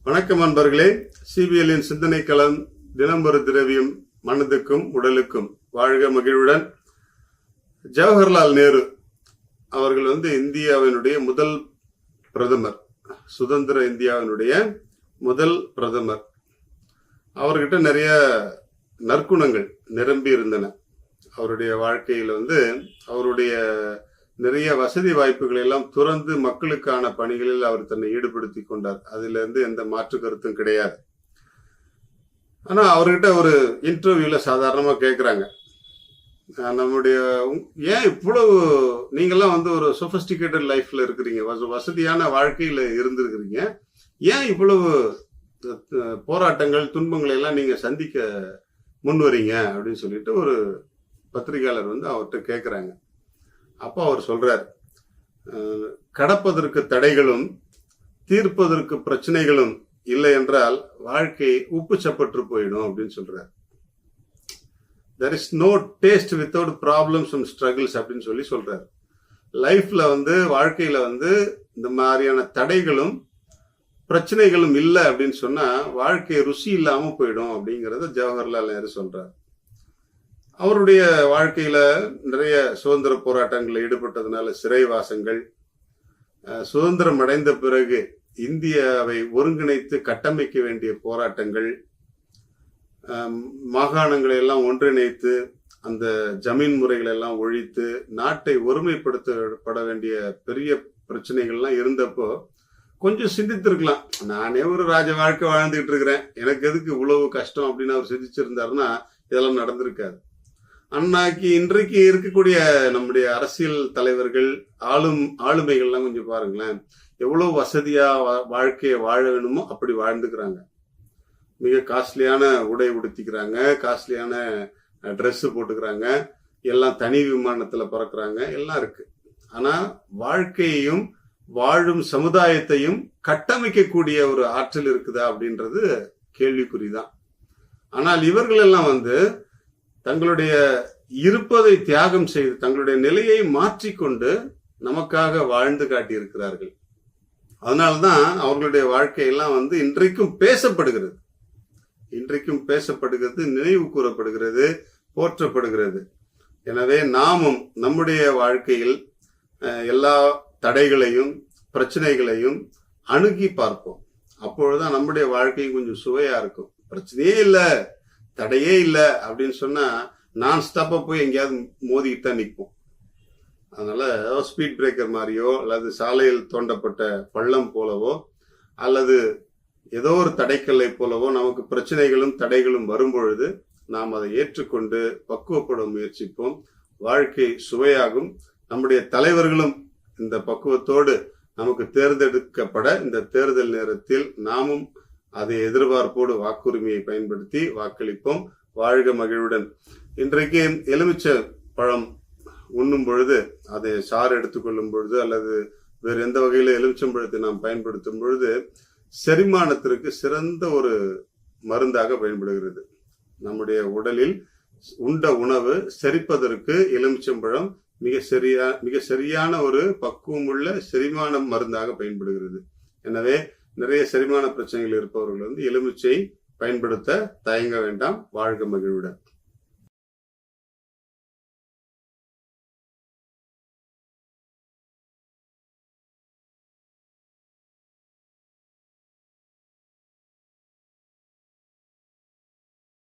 வணக்கம் அன்பர்களே. சிபிஎல்லின் சிந்தனை களம் தினம்பொரு திரவியம் மனதுக்கும் உடலுக்கும். வாழ்க மகிழ்வுடன். ஜவஹர்லால் நேரு அவர்கள் இந்தியாவினுடைய முதல் பிரதமர், சுதந்திர இந்தியாவினுடைய முதல் பிரதமர். அவர்கிட்ட நிறைய நற்குணங்கள் நிரம்பி இருந்தன. அவருடைய வாழ்க்கையில் அவருடைய நிறைய வசதி வாய்ப்புகளை எல்லாம் துறந்து மக்களுக்கான பணிகளில் அவர் தன்னை ஈடுபடுத்தி கொண்டார். அதுல எந்த மாற்று கருத்தும் கிடையாது. ஆனா அவர்கிட்ட ஒரு இன்டர்வியூல சாதாரணமா கேட்கிறாங்க, நம்முடைய ஏன் இவ்வளவு நீங்கெல்லாம் ஒரு சொபிஸ்டிகேட்டட் லைஃப்ல இருக்கிறீங்க, வசதியான வாழ்க்கையில இருந்திருக்கிறீங்க, ஏன் இவ்வளவு போராட்டங்கள் துன்பங்களை எல்லாம் நீங்க சந்திக்க முன்வரீங்க அப்படின்னு சொல்லிட்டு ஒரு பத்திரிகையாளர் அவர்கிட்ட கேட்கிறாங்க. அப்போ அவர் சொல்றார், கடப்பதற்கு தடைகளும் தீர்ப்பதற்கு பிரச்சனைகளும் இல்லை என்றால் வாழ்க்கை உப்பு சப்பற்று போயிடும் அப்படின்னு சொல்றார். there is no taste without problems and struggles அப்படின்னு சொல்றார். லைஃப்ல வாழ்க்கையில இந்த மாதிரியான தடைகளும் பிரச்சனைகளும் இல்லை அப்படின்னு சொன்னா வாழ்க்கை ருசி இல்லாம போயிடும் அப்படிங்கறத ஜவஹர்லால் நேரு சொல்றார். அவருடைய வாழ்க்கையில நிறைய சுதந்திர போராட்டங்களில் ஈடுபட்டதுனால சிறைவாசங்கள், சுதந்திரம் அடைந்த பிறகு இந்தியாவை ஒருங்கிணைத்து கட்டமைக்க வேண்டிய போராட்டங்கள், மாகாணங்களை எல்லாம் ஒன்றிணைத்து அந்த ஜமீன் முறைகளை எல்லாம் ஒழித்து நாட்டை ஒருமைப்படுத்தப்பட வேண்டிய பெரிய பிரச்சனைகள்லாம் இருந்தப்போ கொஞ்சம் சிந்தித்திருக்கலாம். நானே ஒரு ராஜ வாழ்க்கை வாழ்ந்துகிட்டு இருக்கிறேன், எனக்கு எதுக்கு இவ்வளவு கஷ்டம் அப்படின்னு அவர் சிந்திச்சிருந்தாருன்னா இதெல்லாம் நடந்திருக்காது. அன்னைக்கு இன்றைக்கு இருக்கக்கூடிய நம்முடைய அரசியல் தலைவர்கள், ஆளுமைகள்லாம் கொஞ்சம் பாருங்களேன், எவ்வளவு வசதியா வாழ்க்கையை வாழ வேணுமோ அப்படி வாழ்ந்துக்கிறாங்க. மிக காஸ்ட்லியான உடை உடுத்திக்கிறாங்க, காஸ்ட்லியான ட்ரெஸ் போட்டுக்கிறாங்க, எல்லாம் தனி விமானத்துல பறக்குறாங்க, எல்லாம் இருக்கு. ஆனா வாழ்க்கையையும் வாழும் சமுதாயத்தையும் கட்டமைக்கக்கூடிய ஒரு ஆற்றல் இருக்குதா அப்படின்றது கேள்விக்குறிதான். ஆனால் இவர்கள் எல்லாம் தங்களுடைய இருப்பதை தியாகம் செய்து தங்களுடைய நிலையை மாற்றிக்கொண்டு நமக்காக வாழ்ந்து காட்டியிருக்கிறார்கள். அதனால்தான் அவர்களுடைய வாழ்க்கையெல்லாம் இன்றைக்கும் பேசப்படுகிறது, நினைவு கூறப்படுகிறது, போற்றப்படுகிறது. எனவே நாமும் நம்முடைய வாழ்க்கையில் எல்லா தடைகளையும் பிரச்சனைகளையும் அணுகி பார்ப்போம். அப்பொழுதுதான் நம்முடைய வாழ்க்கையும் கொஞ்சம் சுவையா இருக்கும். பிரச்சனையே இல்லை, தடையே இல்லை அப்படின்னு சொன்னா நான் ஸ்டாப்பா போய் எங்கேயாவது மோதிக்கிட்டு தான் நிற்போம். அதனால ஸ்பீட் பிரேக்கர் மாதிரியோ அல்லது சாலையில் தோண்டப்பட்ட பள்ளம் போலவோ அல்லது ஏதோ ஒரு தடைக்கல்லை போலவோ நமக்கு பிரச்சனைகளும் தடைகளும் வரும்பொழுது நாம் அதை ஏற்றுக்கொண்டு பக்குவப்பட முயற்சிப்போம். வாழ்க்கை சுவையாகும். நம்முடைய தலைவர்களும் இந்த பக்குவத்தோடு நமக்கு தேர்ந்தெடுக்கப்பட இந்த தேர்தல் நேரத்தில் நாமும் அதை எதிர்பார்ப்போடு வாக்குரிமையை பயன்படுத்தி வாக்களிப்போம். வாழ்க மகிழ்வுடன். இன்றைக்கு எலுமிச்சை பழம் உண்ணும் பொழுது, அதை சாறு எடுத்துக்கொள்ளும் பொழுது அல்லது வேறு எந்த வகையில எலுமிச்சம்பழத்தை நாம் பயன்படுத்தும் பொழுது செரிமானத்திற்கு சிறந்த ஒரு மருந்தாக பயன்படுகிறது. நம்முடைய உடலில் உண்ட உணவு செரிப்பதற்கு எலுமிச்சம்பழம் மிக சரியான ஒரு பக்குவமுள்ள செரிமான மருந்தாக பயன்படுகிறது. எனவே நிறைய செரிமான பிரச்சனைகள் இருப்பவர்கள் எலுமிச்சை பயன்படுத்த தயங்க வேண்டாம். வாழ்க மகிழ்வுடன்.